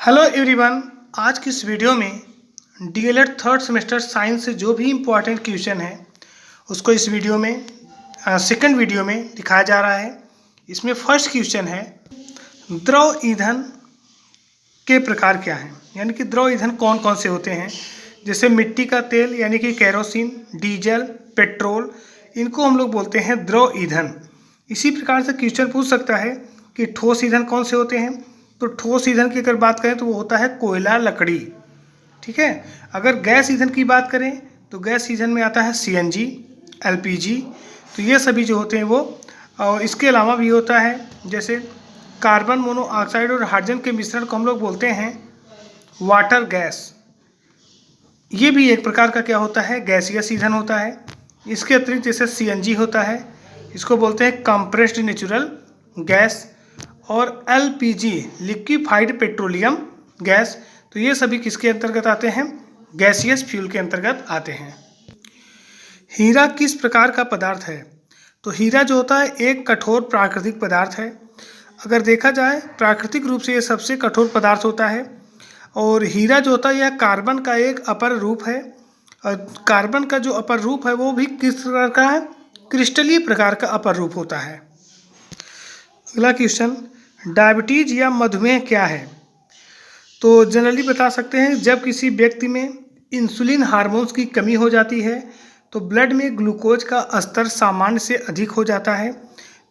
Hello everyone. आज की इस वीडियो में डीएलएड थर्ड सेमेस्टर साइंस से जो भी इम्पोर्टेंट क्वेश्चन है उसको इस वीडियो में सेकंड वीडियो में दिखाया जा रहा है। इसमें फर्स्ट क्वेश्चन है, द्रव ईंधन के प्रकार क्या हैं, यानी कि द्रव ईंधन कौन कौन से होते हैं। जैसे मिट्टी का तेल यानी कि केरोसिन, डीजल, पेट्रोल, इनको हम लोग बोलते हैं द्रव ईंधन। इसी प्रकार से क्वेश्चन पूछ सकता है कि ठोस ईंधन कौन से होते हैं। तो ठोस ईंधन की अगर बात करें तो वो होता है कोयला, लकड़ी। ठीक है। अगर गैस ईंधन की बात करें तो गैस ईंधन में आता है सीएनजी, एलपीजी। तो ये सभी जो होते हैं वो, और इसके अलावा भी होता है जैसे कार्बन मोनोऑक्साइड और हाइड्रोजन के मिश्रण को हम लोग बोलते हैं वाटर गैस। ये भी एक प्रकार का क्या होता है, गैसियस ईंधन होता है। इसके अतिरिक्त जैसे सीएनजी होता है, इसको बोलते हैं कंप्रेस्ड नेचुरल गैस, और एलपीजी लिक्विफाइड पेट्रोलियम गैस। तो ये सभी किसके अंतर्गत आते हैं, गैसियस फ्यूल के अंतर्गत आते हैं। हीरा किस प्रकार का पदार्थ है। तो हीरा जो होता है एक कठोर प्राकृतिक पदार्थ है। अगर देखा जाए प्राकृतिक रूप से ये सबसे कठोर पदार्थ होता है। और हीरा जो होता है यह कार्बन का एक अपर रूप है। और कार्बन का जो अपर रूप है वो भी किस प्रकार का है, क्रिस्टलीय प्रकार का अपर रूप होता है। अगला क्वेश्चन, डायबिटीज या मधुमेह क्या है। तो जनरली बता सकते हैं जब किसी व्यक्ति में इंसुलिन हार्मोन्स की कमी हो जाती है तो ब्लड में ग्लूकोज का स्तर सामान्य से अधिक हो जाता है।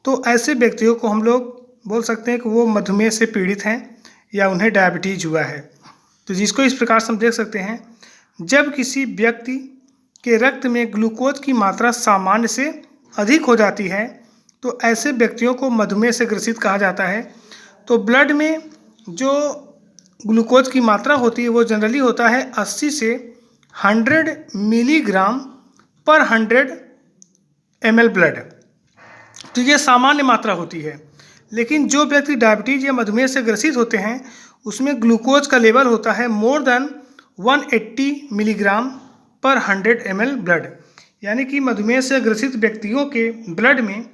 तो ऐसे व्यक्तियों को हम लोग बोल सकते हैं कि वो मधुमेह से पीड़ित हैं या उन्हें डायबिटीज हुआ है। तो जिसको इस प्रकार से हम देख सकते हैं, जब किसी व्यक्ति के रक्त में ग्लूकोज की मात्रा सामान्य से अधिक हो जाती है तो ऐसे व्यक्तियों को मधुमेह से ग्रसित कहा जाता है। तो ब्लड में जो ग्लूकोज की मात्रा होती है वो जनरली होता है 80 से 100 मिलीग्राम पर 100 ml ब्लड। तो ये सामान्य मात्रा होती है। लेकिन जो व्यक्ति डायबिटीज या मधुमेह से ग्रसित होते हैं उसमें ग्लूकोज का लेवल होता है मोर देन 180 मिलीग्राम पर 100 ml ब्लड। यानी कि मधुमेह से ग्रसित व्यक्तियों के ब्लड में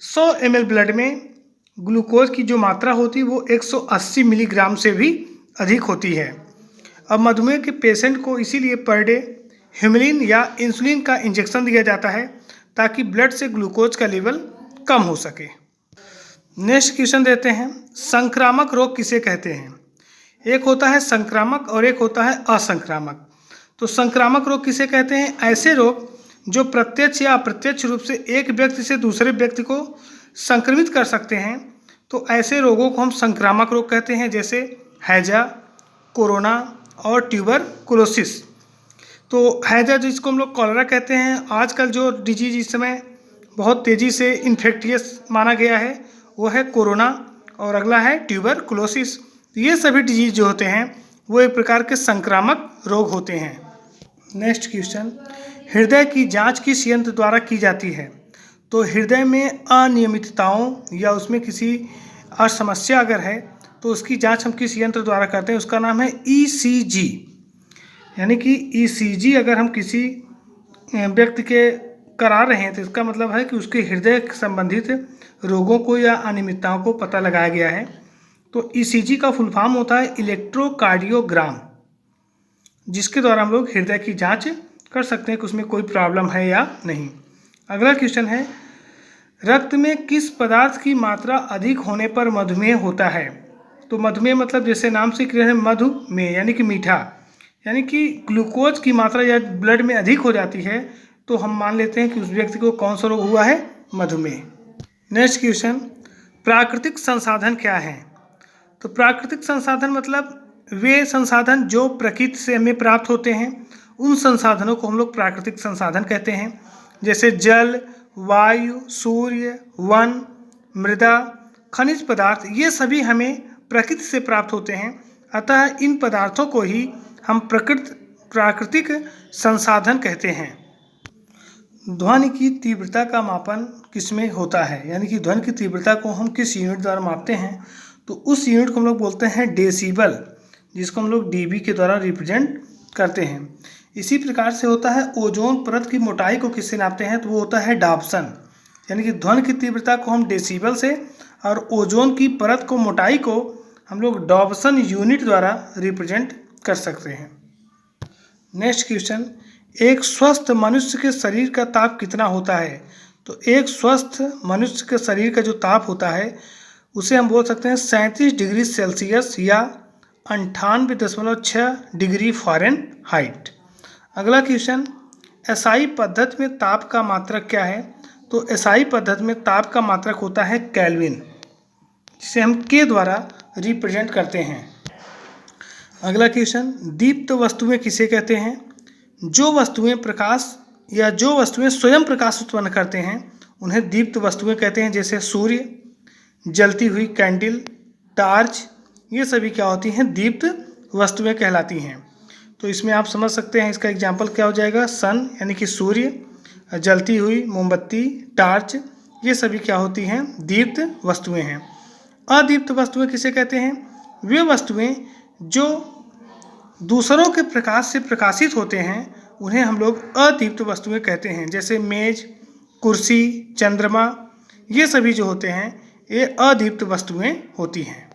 100 ml ब्लड में ग्लूकोज की जो मात्रा होती है वो 180 मिलीग्राम से भी अधिक होती है। अब मधुमेह के पेशेंट को इसीलिए पर डे ह्यूमलिन या इंसुलिन का इंजेक्शन दिया जाता है ताकि ब्लड से ग्लूकोज का लेवल कम हो सके। नेक्स्ट क्वेश्चन देते हैं, संक्रामक रोग किसे कहते हैं। एक होता है संक्रामक और एक होता है असंक्रामक। तो संक्रामक रोग किसे कहते हैं, ऐसे रोग जो प्रत्यक्ष या अप्रत्यक्ष रूप से एक व्यक्ति से दूसरे व्यक्ति को संक्रमित कर सकते हैं। तो ऐसे रोगों को हम संक्रामक रोग कहते हैं, जैसे हैजा, कोरोना और ट्यूबरकुलोसिस। तो हैजा जिसको हम लोग कॉलरा कहते हैं, आजकल जो डिजीज इस समय बहुत तेज़ी से इन्फेक्टियस माना गया है वो है कोरोना, और अगला है ट्यूबरकुलोसिस। तो ये सभी डिजीज जो होते हैं वो एक प्रकार के संक्रामक रोग होते हैं। नेक्स्ट क्वेश्चन, हृदय की जांच किस यंत्र द्वारा की जाती है। तो हृदय में अनियमितताओं या उसमें किसी समस्या अगर है तो उसकी जांच हम किस यंत्र द्वारा करते हैं, उसका नाम है ईसीजी। यानी कि ईसीजी अगर हम किसी व्यक्ति के करा रहे हैं तो इसका मतलब है कि उसके हृदय संबंधित रोगों को या अनियमितताओं को पता लगाया गया है। तो ईसीजी का फुल फॉर्म होता है इलेक्ट्रोकार्डियोग्राम, जिसके द्वारा हम लोग हृदय की जांच कर सकते हैं कि उसमें कोई प्रॉब्लम है या नहीं। अगला क्वेश्चन है, रक्त में किस पदार्थ की मात्रा अधिक होने पर मधुमेह होता है। तो मधुमेह मतलब जैसे नाम से क्लियर है, मधुमेह यानी कि मीठा, यानी कि ग्लूकोज की मात्रा या ब्लड में अधिक हो जाती है तो हम मान लेते हैं कि उस व्यक्ति को कौन सा रोग हुआ है, मधुमेह। नेक्स्ट क्वेश्चन, प्राकृतिक संसाधन क्या है। तो प्राकृतिक संसाधन मतलब वे संसाधन जो प्रकृति से हमें प्राप्त होते हैं, उन संसाधनों को हम लोग प्राकृतिक संसाधन कहते हैं। जैसे जल, वायु, सूर्य, वन, मृदा, खनिज पदार्थ, ये सभी हमें प्रकृति से प्राप्त होते हैं। अतः इन पदार्थों को ही हम प्राकृतिक संसाधन कहते हैं। ध्वनि की तीव्रता का मापन किसमें होता है, यानी कि ध्वनि की तीव्रता को हम किस यूनिट द्वारा मापते हैं। तो उस यूनिट को हम लोग बोलते हैं डेसिबल, जिसको हम लोग डीबी के द्वारा रिप्रेजेंट करते हैं। इसी प्रकार से होता है ओजोन परत की मोटाई को किससे नापते हैं, तो वो होता है डाप्सन। यानी कि ध्वनि की तीव्रता को हम डेसिबल से और ओजोन की परत को मोटाई को हम लोग डॉब्सन यूनिट द्वारा रिप्रेजेंट कर सकते हैं। नेक्स्ट क्वेश्चन, एक स्वस्थ मनुष्य के शरीर का ताप कितना होता है? तो एक स्वस्थ मनुष्य के शरीर का जो ताप होता है उसे हम बोल सकते हैं 37 डिग्री सेल्सियस या 98.6 डिग्री फ़ारेनहाइट। अगला क्वेश्चन, एसआई पद्धति में ताप का मात्रक क्या है? तो एसआई पद्धति में ताप का मात्रक होता है केल्विन, जिसे हम के द्वारा रिप्रेजेंट करते हैं। अगला क्वेश्चन, दीप्त वस्तुएं किसे कहते हैं? जो वस्तुएं प्रकाश या जो वस्तुएं स्वयं प्रकाश उत्पन्न करते हैं उन्हें दीप्त वस्तुएं कहते हैं। जैसे सूर्य, जलती हुई कैंडल, टार्च, ये सभी क्या होती हैं? दीप्त वस्तुएं कहलाती हैं। तो इसमें आप समझ सकते हैं इसका एग्जाम्पल क्या हो जाएगा, सन यानी कि सूर्य, जलती हुई मोमबत्ती, टार्च, ये सभी क्या होती हैं? दीप्त वस्तुएं हैं। अदीप्त वस्तुएं किसे कहते हैं? वे वस्तुएं जो दूसरों के प्रकाश से प्रकाशित होते हैं उन्हें हम लोग अदीप्त वस्तुएं कहते हैं। जैसे मेज, कुर्सी, चंद्रमा, ये सभी जो होते हैं ये अदीप्त वस्तुएं होती हैं।